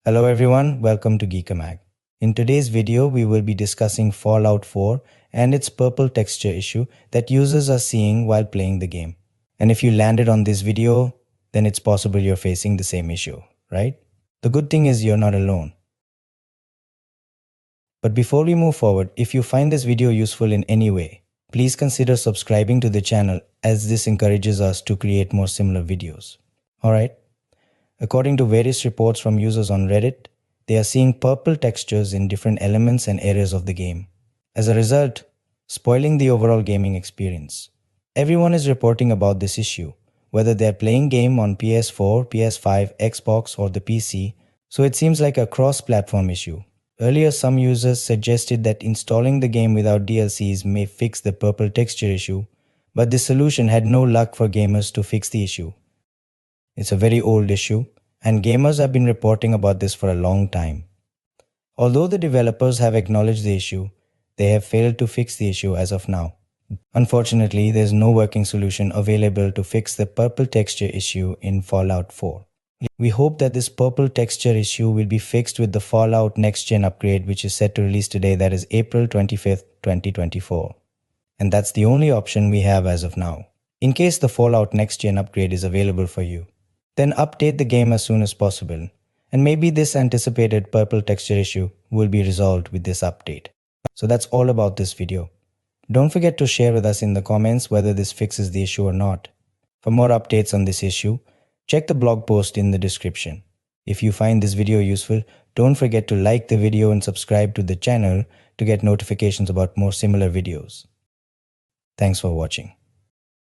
Hello everyone, welcome to GEEKERMAG. In today's video, we will be discussing Fallout 4 and its purple texture issue that users are seeing while playing the game. And if you landed on this video, then it's possible you're facing the same issue, right? The good thing is you're not alone. But before we move forward, if you find this video useful in any way, please consider subscribing to the channel as this encourages us to create more similar videos. Alright? According to various reports from users on Reddit, they are seeing purple textures in different elements and areas of the game. As a result, spoiling the overall gaming experience. Everyone is reporting about this issue, whether they are playing game on PS4, PS5, Xbox or the PC, so it seems like a cross-platform issue. Earlier, some users suggested that installing the game without DLCs may fix the purple texture issue, but this solution had no luck for gamers to fix the issue. It's a very old issue, and gamers have been reporting about this for a long time. Although the developers have acknowledged the issue, they have failed to fix the issue as of now. Unfortunately, there's no working solution available to fix the purple texture issue in Fallout 4. We hope that this purple texture issue will be fixed with the Fallout Next Gen upgrade, which is set to release today, that is April 25th, 2024. And that's the only option we have as of now. In case the Fallout Next Gen upgrade is available for you, then update the game as soon as possible, and maybe this anticipated purple texture issue will be resolved with this update. So that's all about this video. Don't forget to share with us in the comments whether this fixes the issue or not. For more updates on this issue, check the blog post in the description. If you find this video useful, don't forget to like the video and subscribe to the channel to get notifications about more similar videos. Thanks for watching.